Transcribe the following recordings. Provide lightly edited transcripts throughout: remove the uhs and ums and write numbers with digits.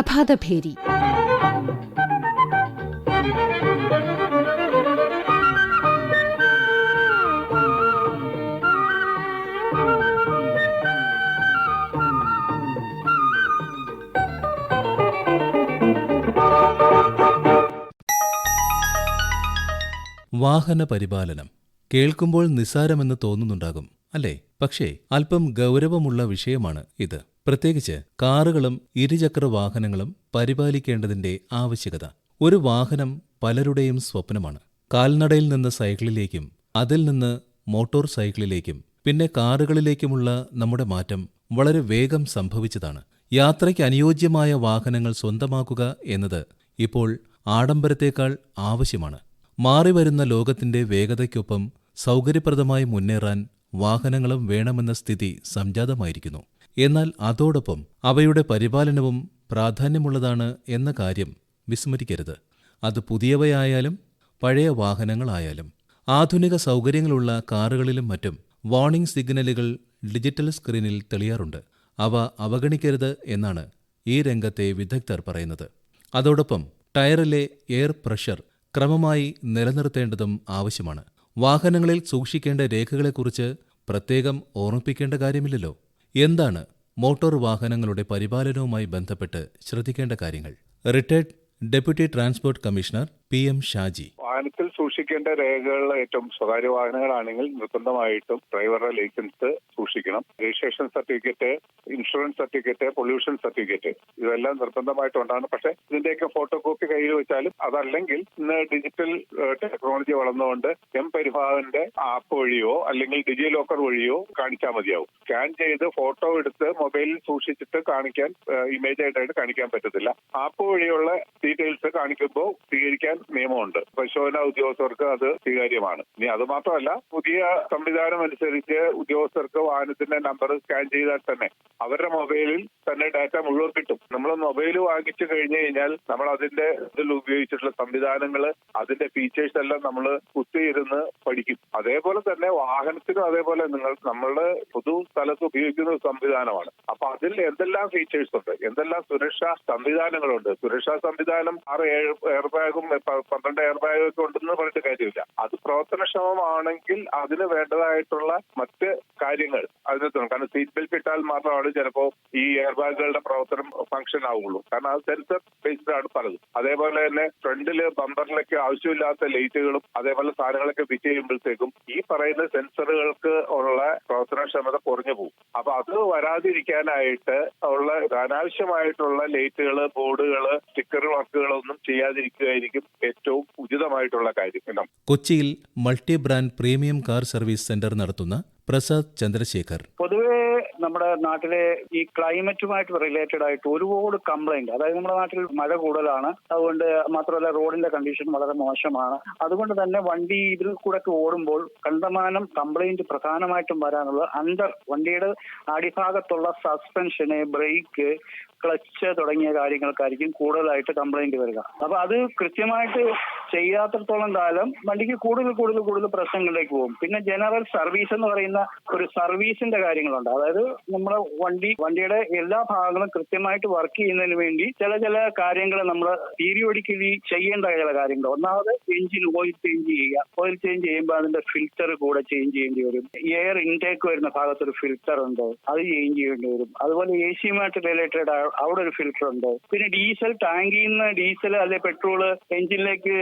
പ്രഭാതഭേരി. വാഹന പരിപാലനം കേൾക്കുമ്പോൾ നിസ്സാരമെന്ന് തോന്നുന്നുണ്ടാകും, അല്ലേ? പക്ഷേ അല്പം ഗൗരവമുള്ള വിഷയമാണ് ഇത്. പ്രത്യേകിച്ച് കാറുകളും ഇരുചക്ര വാഹനങ്ങളും പരിപാലിക്കേണ്ടതിന്റെ ആവശ്യകത. ഒരു വാഹനം പലരുടെയും സ്വപ്നമാണ്. കാൽനടയിൽ നിന്ന് സൈക്കിളിലേക്കും അതിൽ നിന്ന് മോട്ടോർ സൈക്കിളിലേക്കും പിന്നെ കാറുകളിലേക്കുമുള്ള നമ്മുടെ മാറ്റം വളരെ വേഗം സംഭവിച്ചതാണ്. യാത്രയ്ക്ക് അനുയോജ്യമായ വാഹനങ്ങൾ സ്വന്തമാക്കുക എന്നത് ഇപ്പോൾ ആഡംബരത്തേക്കാൾ ആവശ്യമാണ്. മാറിവരുന്ന ലോകത്തിന്റെ വേഗതയ്ക്കൊപ്പം സൗകര്യപ്രദമായി മുന്നേറാൻ വാഹനങ്ങളും വേണമെന്ന സ്ഥിതി സംജാതമായിരിക്കുന്നു. എന്നാൽ അതോടൊപ്പം അവയുടെ പരിപാലനവും പ്രാധാന്യമുള്ളതാണ് എന്ന കാര്യം വിസ്മരിക്കരുത്. അത് പുതിയവയായാലും പഴയ വാഹനങ്ങളായാലും. ആധുനിക സൗകര്യങ്ങളുള്ള കാറുകളിലും മറ്റും വാർണിംഗ് സിഗ്നലുകൾ ഡിജിറ്റൽ സ്ക്രീനിൽ തെളിയാറുണ്ട്. അവ അവഗണിക്കരുത് എന്നാണ് ഈ രംഗത്തെ വിദഗ്ധർ പറയുന്നത്. അതോടൊപ്പം ടയറിലെ എയർ പ്രഷർ ക്രമമായി നിലനിർത്തേണ്ടതും ആവശ്യമാണ്. വാഹനങ്ങളിൽ സൂക്ഷിക്കേണ്ട രേഖകളെക്കുറിച്ച് പ്രത്യേകം ഓർമ്മിപ്പിക്കേണ്ട കാര്യമില്ലല്ലോ. എന്താണ് മോട്ടോർ വാഹനങ്ങളുടെ പരിപാലനവുമായി ബന്ധപ്പെട്ട് ശ്രദ്ധിക്കേണ്ട കാര്യങ്ങൾ? Retired deputy transport commissioner PM Shaji. വാഹനത്തിൽ സൂക്ഷിക്കേണ്ട രേഖകൾ ഏറ്റവും സ്വകാര്യ വാഹനങ്ങളാണെങ്കിൽ നിർബന്ധമായിട്ടും ഡ്രൈവറുടെ ലൈസൻസ് സൂക്ഷിക്കണം. Registration certificate, insurance certificate, pollution certificate, ഇതെല്ലാം നിർബന്ധമായിട്ടുണ്ടാണ്. പക്ഷെ ഇതിന്റെയൊക്കെ ഫോട്ടോ കോപ്പി കയ്യിൽ വെച്ചാലും അതല്ലെങ്കിൽ ഇന്ന് ഡിജിറ്റൽ ടെക്നോളജി വളർന്നുകൊണ്ട് പരിവാഹന്റെ ആപ്പ് വഴിയോ അല്ലെങ്കിൽ ഡിജി ലോക്കർ വഴിയോ കാണിച്ചാൽ മതിയാവും. സ്കാൻ ചെയ്ത് ഫോട്ടോ എടുത്ത് മൊബൈലിൽ സൂക്ഷിച്ചിട്ട് കാണിക്കാൻ ഇമേജ് ആയിട്ട് കാണിക്കാൻ പറ്റത്തില്ല. ആപ്പ് വഴിയുള്ള ഡീറ്റെയിൽസ് കാണിക്കുമ്പോൾ സ്വീകരിക്കാൻ നിയമമുണ്ട്. പരിശോധനാ ഉദ്യോഗസ്ഥർക്ക് അത് സ്വീകാര്യമാണ്. ഇനി അത് മാത്രമല്ല, പുതിയ സംവിധാനം അനുസരിച്ച് ഉദ്യോഗസ്ഥർക്ക് വാഹനത്തിന്റെ നമ്പർ സ്കാൻ ചെയ്താൽ തന്നെ അവരുടെ മൊബൈലിൽ തന്നെ ഡാറ്റ മുഴുവൻ കിട്ടും. നമ്മൾ മൊബൈൽ വാങ്ങിച്ചു കഴിഞ്ഞു കഴിഞ്ഞാൽ നമ്മൾ അതിന്റെ ഇതിൽ ഉപയോഗിച്ചിട്ടുള്ള സംവിധാനങ്ങൾ, അതിന്റെ ഫീച്ചേഴ്സ് എല്ലാം നമ്മൾ കുത്തിയിരുന്ന് പഠിക്കും. അതേപോലെ തന്നെ വാഹനത്തിനും അതേപോലെ നമ്മളുടെ പൊതു സ്ഥലത്ത് ഉപയോഗിക്കുന്ന സംവിധാനമാണ്. അപ്പൊ അതിൽ എന്തെല്ലാം ഫീച്ചേഴ്സ് ഉണ്ട്, എന്തെല്ലാം സുരക്ഷാ സംവിധാനങ്ങളുണ്ട്. സുരക്ഷാ സംവിധാനം 6 എയർ ബാഗും 12 എയർ ബാഗും ഒക്കെ ഉണ്ടെന്ന് പറഞ്ഞിട്ട് കാര്യമില്ല. അത് പ്രവർത്തനക്ഷമമാണെങ്കിൽ അതിന് വേണ്ടതായിട്ടുള്ള മറ്റ് കാര്യങ്ങൾ അതിനകത്തുണ്ട്. കാരണം സീറ്റ് ബെൽറ്റ് ഇട്ടാൽ മാത്രമാണ് ചിലപ്പോൾ ഈ എയർ ബാഗുകളുടെ പ്രവർത്തനം ഫംഗ്ഷൻ ആവുള്ളൂ. കാരണം അത് സെൻസർ ബേസ്ഡ് ആണ് പലതും. അതേപോലെ തന്നെ ഫ്രണ്ടില് ബമ്പറിലൊക്കെ ആവശ്യമില്ലാത്ത ലൈറ്റുകളും അതേപോലെ സാധനങ്ങളൊക്കെ ഫിറ്റ് ചെയ്യുമ്പോഴത്തേക്കും ഈ പറയുന്ന സെൻസറുകൾക്ക് ഉള്ള പ്രവർത്തനക്ഷമത കുറഞ്ഞു പോകും. അപ്പൊ അത് വരാതിരിക്കാനായിട്ട് ഉള്ള അനാവശ്യമായിട്ടുള്ള ലൈറ്റുകൾ, ബോർഡുകൾ, സ്റ്റിക്കർ വർക്കുകളൊന്നും ചെയ്യാതിരിക്കുകയായിരിക്കും ഏറ്റവും ഉചിതമായിട്ടുള്ള കാര്യം. കൊച്ചിയിൽ multi brand premium car service centre നടത്തുന്ന പ്രസാദ് ചന്ദ്രശേഖർ. പൊതുവെ നമ്മുടെ നാട്ടിലെ ഈ ക്ലൈമറ്റുമായിട്ട് റിലേറ്റഡ് ആയിട്ട് ഒരുപാട് കംപ്ലൈന്റ്, അതായത് നമ്മുടെ നാട്ടിൽ മഴ കൂടുതലാണ്, അതുകൊണ്ട് മാത്രമല്ല റോഡിന്റെ കണ്ടീഷൻ വളരെ മോശമാണ്. അതുകൊണ്ട് തന്നെ വണ്ടി ഇതിൽ കൂടെ ഒക്കെ ഓടുമ്പോൾ കണ്ടമാനം കംപ്ലൈന്റ് പ്രധാനമായിട്ടും വരാനുള്ള വണ്ടിയുടെ അടിഭാഗത്തുള്ള സസ്പെൻഷന്, ബ്രേക്ക്, ക്ലച്ച് തുടങ്ങിയ കാര്യങ്ങൾക്കായിരിക്കും കൂടുതലായിട്ട് കംപ്ലൈന്റ് വരിക. അപ്പൊ അത് കൃത്യമായിട്ട് ചെയ്യാത്തിടത്തോളം കാലം വണ്ടിക്ക് കൂടുതൽ പ്രശ്നങ്ങളിലേക്ക് പോകും. പിന്നെ ജനറൽ സർവീസ് എന്ന് പറയുന്ന ഒരു സർവീസിന്റെ കാര്യങ്ങളുണ്ട്. അതായത് നമ്മുടെ വണ്ടിയുടെ എല്ലാ ഭാഗങ്ങളും കൃത്യമായിട്ട് വർക്ക് ചെയ്യുന്നതിന് വേണ്ടി ചില കാര്യങ്ങൾ നമ്മൾ പീരിയോഡിക്കലി ചെയ്യേണ്ട ചില കാര്യങ്ങൾ. ഒന്നാമത് എഞ്ചിൻ ഓയിൽ ചേഞ്ച് ചെയ്യുക. ഓയിൽ ചേഞ്ച് ചെയ്യുമ്പോൾ അതിന്റെ ഫിൽറ്റർ കൂടെ ചേഞ്ച് ചെയ്യേണ്ടി വരും. എയർ ഇൻടേക്ക് വരുന്ന ഭാഗത്തൊരു ഫിൽറ്റർ ഉണ്ട്, അത് ചേഞ്ച് ചെയ്യേണ്ടി വരും. അതുപോലെ AC-യുമായിട്ട് റിലേറ്റഡ് അവിടെ ഒരു ഫിൽറ്റർ ഉണ്ട്. പിന്നെ ഡീസൽ ടാങ്കിൽ നിന്ന് ഡീസൽ അല്ലെ പെട്രോള് എഞ്ചിനിലേക്ക്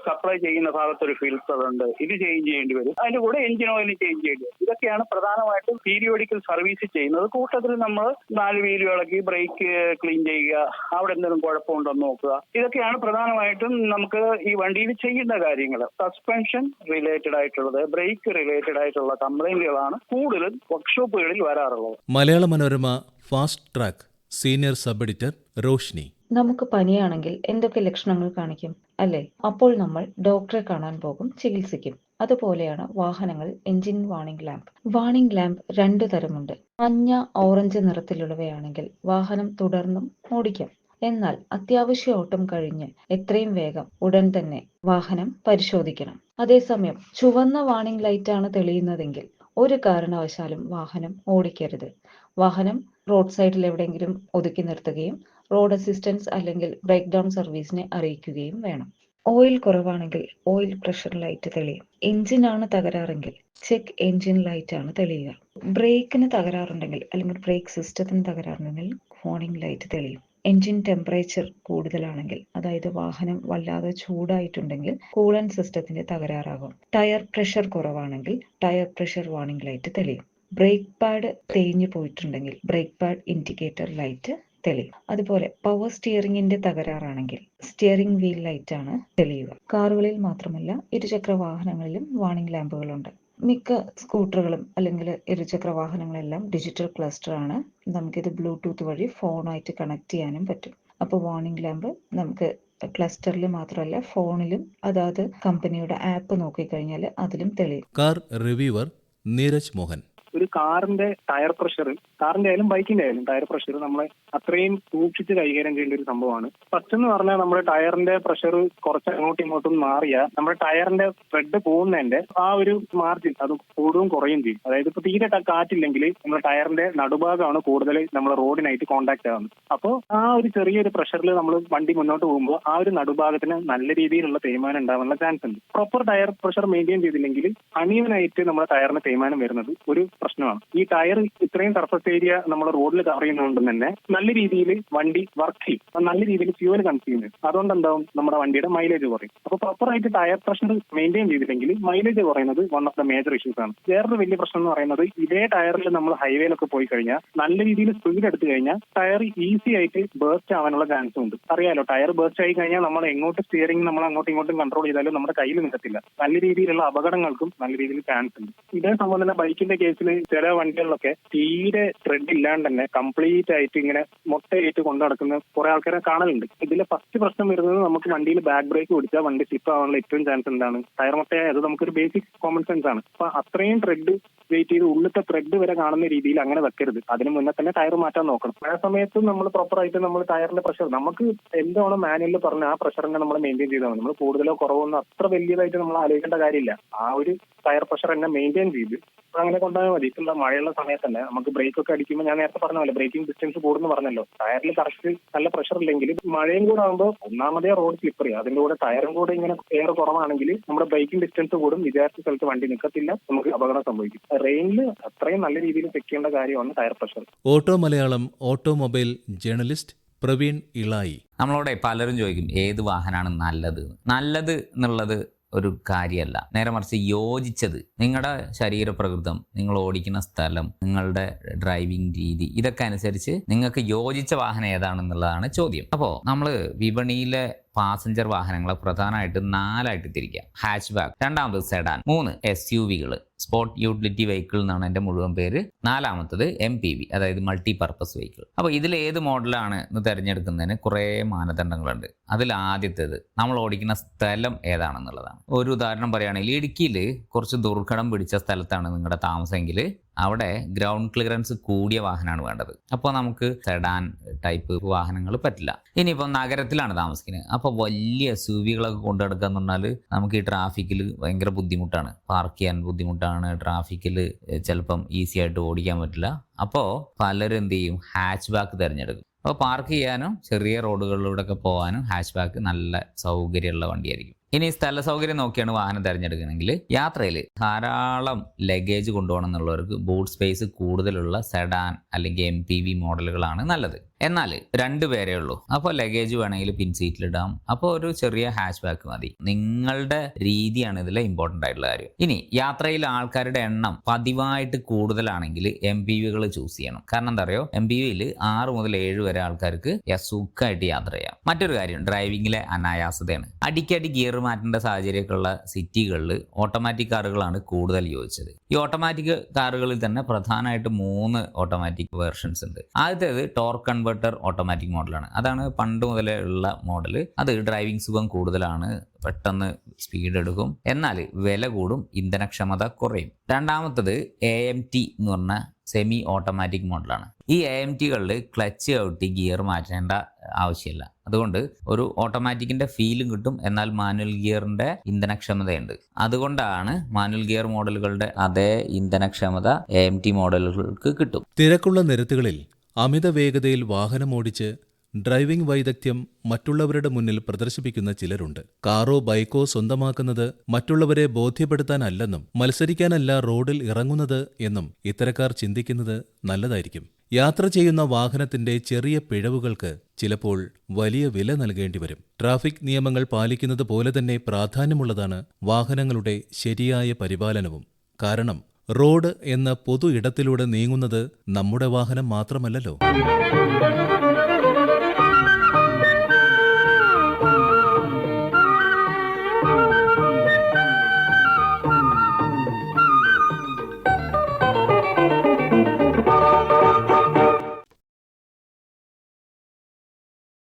സപ്ലൈ ചെയ്യുന്ന ഭാഗത്തൊരു ഫിൽറ്റർ ഉണ്ട്, ഇത് ചേഞ്ച് ചെയ്യേണ്ടി വരും. അതിന്റെ കൂടെ എഞ്ചിൻ ഓയിൽ ചേഞ്ച് ചെയ്യേണ്ടി വരും. ഇതൊക്കെയാണ് പ്രധാനമായിട്ടും പീരിയോഡിക്കൽ സർവീസ് ചെയ്യുന്നത്. കൂട്ടത്തിൽ നമ്മൾ 4 വീല് ഇളക്കി ബ്രേക്ക് ക്ലീൻ ചെയ്യുക, അവിടെ എന്തെങ്കിലും കുഴപ്പമുണ്ടോന്ന് നോക്കുക. ഇതൊക്കെയാണ് പ്രധാനമായിട്ടും നമുക്ക് ഈ വണ്ടിയിൽ ചെയ്യുന്ന കാര്യങ്ങൾ. സസ്പെൻഷൻ റിലേറ്റഡ് ആയിട്ടുള്ളത്, ബ്രേക്ക് റിലേറ്റഡ് ആയിട്ടുള്ള കംപ്ലൈന്റുകളാണ് കൂടുതലും വർക്ക്ഷോപ്പുകളിൽ വരാറുള്ളത്. Malayala Manorama fast track senior sub editor Roshni. നമുക്ക് പനിയാണെങ്കിൽ എന്തൊക്കെ ലക്ഷണങ്ങൾ കാണിക്കും, അല്ലേ? അപ്പോൾ നമ്മൾ ഡോക്ടറെ കാണാൻ പോകും, ചികിത്സിക്കും. അതുപോലെയാണ് വാഹനങ്ങൾ engine warning lamp. Warning lamp 2 തരമുണ്ട്. മഞ്ഞ, ഓറഞ്ച് നിറത്തിലുള്ളവയാണെങ്കിൽ വാഹനം തുടർന്നും ഓടിക്കാം. എന്നാൽ അത്യാവശ്യ ഓട്ടം കഴിഞ്ഞ് എത്രയും വേഗം ഉടൻ തന്നെ വാഹനം പരിശോധിക്കണം. അതേസമയം ചുവന്ന വാർണിംഗ് ലൈറ്റാണ് തെളിയുന്നതെങ്കിൽ ഒരു കാരണവശാലും വാഹനം ഓടിക്കരുത്. വാഹനം റോഡ് സൈഡിൽ എവിടെയെങ്കിലും ഒതുക്കി നിർത്തുകയും റോഡ് അസിസ്റ്റൻസ് അല്ലെങ്കിൽ ബ്രേക്ക് ഡൗൺ സർവീസിനെ അറിയിക്കുകയും വേണം. ഓയിൽ കുറവാണെങ്കിൽ ഓയിൽ പ്രഷർ ലൈറ്റ് തെളിയും. എഞ്ചിനാണ് തകരാറെങ്കിൽ ചെക്ക് എഞ്ചിൻ ലൈറ്റ് ആണ് തെളിയുക. ബ്രേക്കിന് തകരാറുണ്ടെങ്കിൽ അല്ലെങ്കിൽ ബ്രേക്ക് സിസ്റ്റത്തിന് തകരാറുണ്ടെങ്കിൽ വാർണിംഗ് ലൈറ്റ് തെളിയും. എഞ്ചിൻ ടെമ്പറേച്ചർ കൂടുതലാണെങ്കിൽ, അതായത് വാഹനം വല്ലാതെ ചൂടായിട്ടുണ്ടെങ്കിൽ കൂളൻ സിസ്റ്റത്തിന്റെ തകരാറാകും. ടയർ പ്രഷർ കുറവാണെങ്കിൽ ടയർ പ്രഷർ വാർണിംഗ് ലൈറ്റ് തെളിയും. ബ്രേക്ക് പാഡ് തേഞ്ഞു പോയിട്ടുണ്ടെങ്കിൽ ബ്രേക്ക് പാഡ് ഇൻഡിക്കേറ്റർ ലൈറ്റ് തെളിയും. അതുപോലെ പവർ സ്റ്റിയറിംഗിന്റെ തകരാറാണെങ്കിൽ സ്റ്റിയറിംഗ് വീൽ ലൈറ്റ് ആണ് തെളിയുക. കാറുകളിൽ മാത്രമല്ല ഇരുചക്ര വാഹനങ്ങളിലും വാർണിംഗ് ലാമ്പുകളുണ്ട്. മിക്ക സ്കൂട്ടറുകളും അല്ലെങ്കിൽ ഇരുചക്ര വാഹനങ്ങളെല്ലാം ഡിജിറ്റൽ ക്ലസ്റ്റർ ആണ്. നമുക്കിത് ബ്ലൂടൂത്ത് വഴി ഫോണായിട്ട് കണക്ട് ചെയ്യാനും പറ്റും. അപ്പോൾ വാർണിംഗ് ലാമ്പ് നമുക്ക് ക്ലസ്റ്ററിൽ മാത്രമല്ല ഫോണിലും അതാത് കമ്പനിയുടെ ആപ്പ് നോക്കിക്കഴിഞ്ഞാൽ അതിലും തെളിയും. Car reviewer Neeraj Mohan. ഒരു കാറിന്റെ ടയർ പ്രഷർ, കാറിന്റെ ആയാലും ബൈക്കിന്റെ ആയാലും ടയർ പ്രഷർ നമ്മൾ അത്രയും സൂക്ഷിച്ച് കൈകാര്യം ചെയ്യേണ്ട ഒരു സംഭവമാണ്. ഫസ്റ്റ് എന്ന് പറഞ്ഞാൽ നമ്മുടെ ടയറിന്റെ പ്രഷർ കുറച്ച് അങ്ങോട്ടും ഇങ്ങോട്ടും മാറിയാൽ നമ്മുടെ ടയറിന്റെ ത്രെഡ് പോകുന്നതിന്റെ ആ ഒരു മാർജിൻ അത് കൂടുകയും കുറയും ചെയ്യും. അതായത് ഇപ്പൊ തീരെ കാറ്റില്ലെങ്കിൽ നമ്മുടെ ടയറിന്റെ നടുഭാഗമാണ് കൂടുതൽ നമ്മൾ റോഡിനായിട്ട് കോൺടാക്ട് ആവുന്നത്. അപ്പോൾ ആ ഒരു ചെറിയൊരു പ്രഷറിൽ നമ്മൾ വണ്ടി മുന്നോട്ട് പോകുമ്പോൾ ആ ഒരു നടുഭാഗത്തിന് നല്ല രീതിയിലുള്ള തേയ്മാനം ഉണ്ടാവാനുള്ള ചാൻസ് ഉണ്ട്. പ്രോപ്പർ ടയർ പ്രഷർ മെയിൻറ്റെയിൻ ചെയ്തില്ലെങ്കിൽ അണീവനായിട്ട് നമ്മുടെ ടയറിന് തേയ്മാനം വരുന്നത് ഒരു പ്രശ്നമാണ്. ഈ ടയർ ഇത്രയും സർഫസ് ഏരിയ നമ്മൾ റോഡിൽ കവർ ചെയ്യുന്നതുകൊണ്ട് തന്നെ നല്ല രീതിയിൽ വണ്ടി വർക്ക് ചെയ്യും, നല്ല രീതിയിൽ ഫ്യൂവൽ കൺസ്യൂം ചെയ്യും. അതുകൊണ്ട് എന്താവും നമ്മുടെ വണ്ടിയുടെ മൈലേജ് കുറയും. അപ്പോൾ പ്രോപ്പറായിട്ട് ടയർ പ്രഷർ മെയിൻറ്റെയിൻ ചെയ്തില്ലെങ്കിൽ മൈലേജ് കുറയുന്നത് one of the major issues ആണ്. വേറൊരു വലിയ പ്രശ്നം എന്ന് പറയുന്നത് ഇതേ ടയറിൽ നമ്മൾ ഹൈവേയിലൊക്കെ പോയി കഴിഞ്ഞാൽ നല്ല രീതിയിൽ സ്പീഡ് എടുത്തു കഴിഞ്ഞാൽ ടയർ ഈസി ആയിട്ട് ബേസ്റ്റ് ആവാനുള്ള ചാൻസും ഉണ്ട്. അറിയാലോ, ടയർ ബേസ്റ്റ് ആയി കഴിഞ്ഞാൽ നമ്മൾ എങ്ങോട്ട് സ്റ്റിയറിംഗ് നമ്മൾ അങ്ങോട്ടും ഇങ്ങോട്ടും കൺട്രോൾ ചെയ്താലും നമ്മുടെ കയ്യിൽ നിൽക്കത്തില്ല. നല്ല രീതിയിലുള്ള അപകടങ്ങൾക്കും നല്ല രീതിയിൽ ചാൻസ് ഉണ്ട്. ഇതേ സംഭവം തന്നെ ബൈക്കിന്റെ കേസിൽ ചില വണ്ടികളിലൊക്കെ തീരെ ത്രെഡ് ഇല്ലാണ്ട് തന്നെ കംപ്ലീറ്റ് ആയിട്ട് ഇങ്ങനെ മൊട്ടയായിട്ട് കൊണ്ടു നടക്കുന്ന കുറെ ആൾക്കാരെ കാണലുണ്ട്. ഇതിലെ ഫസ്റ്റ് പ്രശ്നം വരുന്നത് നമുക്ക് വണ്ടിയിൽ ബാക്ക് ബ്രേക്ക് പിടിച്ചാൽ വണ്ടി സ്ലിപ്പ് ആവാനുള്ള ഏറ്റവും ചാൻസ് എന്താണ്? ടയർ മൊട്ടയായ അത് നമുക്കൊരു ബേസിക് കോമൺ സെൻസ് ആണ്. അപ്പൊ അത്രയും ത്രെഡ് വെയിറ്റ് ചെയ്ത് ഉള്ളിലത്തെ ത്രെഡ് വരെ കാണുന്ന രീതിയിൽ അങ്ങനെ വെക്കരുത്. അതിന് മുന്നേ തന്നെ ടയർ മാറ്റാൻ നോക്കണം. ആ സമയത്ത് നമ്മൾ പ്രോപ്പറായിട്ട് നമ്മൾ ടയറിന്റെ പ്രഷർ നമുക്ക് എന്താണോ മാനുവലിൽ പറഞ്ഞ ആ പ്രഷറിനെ നമ്മൾ മെയിൻറ്റെയിൻ ചെയ്താൽ മതി. നമ്മൾ കൂടുതലോ കുറവോ ഒന്നും അത്ര വലിയതായിട്ട് നമ്മൾ ആലോചിക്കേണ്ട കാര്യമില്ല. ആ ഒരു ടയർ പ്രഷർ തന്നെ മെയിൻറ്റെയിൻ ചെയ്ത് അങ്ങനെ കൊണ്ടുപോയാൽ മതി. ഇപ്പം മഴയുള്ള സമയത്ത് തന്നെ നമുക്ക് ബ്രേക്ക് ഒക്കെ അടിക്കുമ്പോൾ ഞാൻ നേരത്തെ പറഞ്ഞല്ലോ ബ്രേക്കിംഗ് ഡിസ്റ്റൻസ് കൂടുന്നു പറഞ്ഞല്ലോ. ടയറിൽ കറക്റ്റ് നല്ല പ്രഷർ ഇല്ലെങ്കിൽ മഴയും കൂടെ ആകുമ്പോൾ ഒന്നാമതേ റോഡ് സ്ലിപ്പറി, അതിന്റെ കൂടെ ടയറും കൂടെ ഇങ്ങനെ എയർ കുറവാണെങ്കിൽ നമ്മുടെ ബ്രേക്കിംഗ് ഡിസ്റ്റൻസ് കൂടും, വിചാരിച്ച സ്ഥലത്ത് വണ്ടി നിൽക്കത്തില്ല, നമുക്ക് അപകടം സംഭവിക്കും. റെയിനിൽ അത്രയും നല്ല രീതിയിൽ ചെക്ക് ചെയ്യേണ്ട കാര്യമാണ് tyre pressure. Auto Malayalam automobile journalist Praveen Elayi. നമ്മളോട് പലരും ചോദിക്കും ഏത് വാഹനമാണ് നല്ലത് എന്നുള്ളത് ഒരു കാര്യമല്ല. നേരെ മറിച്ച് യോജിച്ചത്, നിങ്ങളുടെ ശരീരപ്രകൃതം, നിങ്ങൾ ഓടിക്കുന്ന സ്ഥലം, നിങ്ങളുടെ ഡ്രൈവിംഗ് രീതി, ഇതൊക്കെ അനുസരിച്ച് നിങ്ങൾക്ക് യോജിച്ച വാഹനം ഏതാണെന്നുള്ളതാണ് ചോദ്യം. അപ്പോൾ നമ്മൾ വിപണിയിലെ പാസഞ്ചർ വാഹനങ്ങളെ പ്രധാനമായിട്ട് 4ആയിട്ട് തിരിക്കാം. ഹാച്ച് ബാക്ക്, രണ്ടാമത് സെഡാൻ, 3 SUV-കൾ, സ്പോർട്ട് യൂട്ടിലിറ്റി വെഹിക്കിൾ എന്നാണ് എൻ്റെ മുഴുവൻ പേര്, 4-മത്തത് MPV, അതായത് മൾട്ടി പർപ്പസ് വെഹിക്കിൾ. അപ്പോൾ ഇതിൽ ഏത് മോഡലാണ് എന്ന് തിരഞ്ഞെടുക്കുന്നതിന് കുറേ മാനദണ്ഡങ്ങളുണ്ട്. അതിൽ ആദ്യത്തേത് നമ്മൾ ഓടിക്കുന്ന സ്ഥലം ഏതാണെന്നുള്ളതാണ്. ഒരു ഉദാഹരണം പറയുകയാണെങ്കിൽ ഇടുക്കിയിൽ കുറച്ച് ദുർഘടം പിടിച്ച സ്ഥലത്താണ് നിങ്ങളുടെ താമസമെങ്കിൽ അവിടെ ഗ്രൗണ്ട് ക്ലിയറൻസ് കൂടിയ വാഹനമാണ് വേണ്ടത്. അപ്പോൾ നമുക്ക് സെഡാൻ ടൈപ്പ് വാഹനങ്ങൾ പറ്റില്ല. ഇനിയിപ്പോൾ നഗരത്തിലാണ് താമസിക്കുന്നത്, അപ്പോൾ വലിയ SUV-കളൊക്കെ കൊണ്ടു നടക്കുക എന്ന് പറഞ്ഞാൽ നമുക്ക് ഈ ട്രാഫിക്കിൽ ഭയങ്കര ബുദ്ധിമുട്ടാണ്, പാർക്ക് ചെയ്യാൻ ബുദ്ധിമുട്ടാണ്, ട്രാഫിക്കിൽ ചിലപ്പം ഈസി ആയിട്ട് ഓടിക്കാൻ പറ്റില്ല. അപ്പോൾ പലരും എന്ത് ചെയ്യും, ഹാച്ച് ബാക്ക് തിരഞ്ഞെടുക്കും. അപ്പോൾ പാർക്ക് ചെയ്യാനും ചെറിയ റോഡുകളിലൂടെയൊക്കെ പോകാനും ഹാച്ച് ബാക്ക് നല്ല സൗകര്യമുള്ള വണ്ടിയായിരിക്കും. ഇനി സ്ഥല സൗകര്യം നോക്കിയാണ് വാഹനം തിരഞ്ഞെടുക്കണമെങ്കിൽ യാത്രയിൽ ധാരാളം ലഗേജ് കൊണ്ടുപോകണം എന്നുള്ളവർക്ക് ബൂട്ട് സ്പേസ് കൂടുതലുള്ള സെഡാൻ അല്ലെങ്കിൽ MPV മോഡലുകളാണ് നല്ലത്. എന്നാൽ 2 പേരേ ഉള്ളൂ, അപ്പോൾ ലഗേജ് വേണമെങ്കിൽ പിൻ സീറ്റിലിടാം. അപ്പോൾ ഒരു ചെറിയ ഹാച്ച് ബാക്ക് മതി. നിങ്ങളുടെ രീതിയാണ് ഇതിലെ ഇമ്പോർട്ടൻ്റ് ആയിട്ടുള്ള കാര്യം. ഇനി യാത്രയിൽ ആൾക്കാരുടെ എണ്ണം പതിവായിട്ട് കൂടുതലാണെങ്കിൽ MPV-കൾ ചൂസ് ചെയ്യണം. കാരണം എന്താ പറയുക, MPV-യിൽ 6 മുതൽ 7 വരെ ആൾക്കാർക്ക് സുഖമായിട്ട് യാത്ര ചെയ്യാം. മറ്റൊരു കാര്യം ഡ്രൈവിങ്ങിലെ അനായാസതയാണ്. അടിക്കടി ഗിയർ മാറ്റേണ്ട സാഹചര്യമൊക്കെ ഉള്ള സിറ്റികളിൽ ഓട്ടോമാറ്റിക് കാറുകളാണ് കൂടുതൽ യോജിച്ചത്. ഈ ഓട്ടോമാറ്റിക് കാറുകളിൽ തന്നെ പ്രധാനമായിട്ട് 3 ഓട്ടോമാറ്റിക് വേർഷൻസ് ഉണ്ട്. ആദ്യത്തേത് ടോർക്ക് കൺവെർട്ടർ ഓട്ടോമാറ്റിക് മോഡലാണ്. അതാണ് പണ്ട് മുതലേ ഉള്ള മോഡൽ. അത് ഡ്രൈവിംഗ് സുഖം കൂടുതലാണ്, പെട്ടെന്ന് സ്പീഡ് എടുക്കും, എന്നാൽ വില കൂടും, ഇന്ധനക്ഷമത കുറയും. രണ്ടാമത്തത് AMT എന്ന് പറഞ്ഞ സെമി ഓട്ടോമാറ്റിക് മോഡലാണ്. ഈ AMT-കളിൽ ക്ലച്ച് ചവിട്ടി ഗിയർ മാറ്റേണ്ട ആവശ്യമില്ല. അതുകൊണ്ട് ഒരു ഓട്ടോമാറ്റിക്കിന്റെ ഫീലും കിട്ടും, എന്നാൽ മാനുവൽ ഗിയറിന്റെ ഇന്ധനക്ഷമതയുണ്ട്. അതുകൊണ്ടാണ് മാനുവൽ ഗിയർ മോഡലുകളുടെ അതേ ഇന്ധനക്ഷമത AMT മോഡലുകൾക്ക് കിട്ടും. തിരക്കുള്ള നിരത്തുകളിൽ അമിത വേഗതയിൽ വാഹനമോടിച്ച് ഡ്രൈവിംഗ് വൈദഗ്ധ്യം മറ്റുള്ളവരുടെ മുന്നിൽ പ്രദർശിപ്പിക്കുന്ന ചിലരുണ്ട്. കാറോ ബൈക്കോ സ്വന്തമാക്കുന്നത് മറ്റുള്ളവരെ ബോധ്യപ്പെടുത്താനല്ലെന്നും മത്സരിക്കാനല്ല റോഡിൽ ഇറങ്ങുന്നത് എന്നും ഇത്തരക്കാർ ചിന്തിക്കുന്നത് നല്ലതായിരിക്കും. യാത്ര ചെയ്യുന്ന വാഹനത്തിന്റെ ചെറിയ പിഴവുകൾക്ക് ചിലപ്പോൾ വലിയ വില നൽകേണ്ടി വരും. ട്രാഫിക് നിയമങ്ങൾ പാലിക്കുന്നത് പോലെ തന്നെ പ്രാധാന്യമുള്ളതാണ് വാഹനങ്ങളുടെ ശരിയായ പരിപാലനവും. കാരണം റോഡ് എന്ന പൊതു ഇടത്തിലൂടെ നീങ്ങുന്നത് നമ്മുടെ വാഹനം മാത്രമല്ലല്ലോ.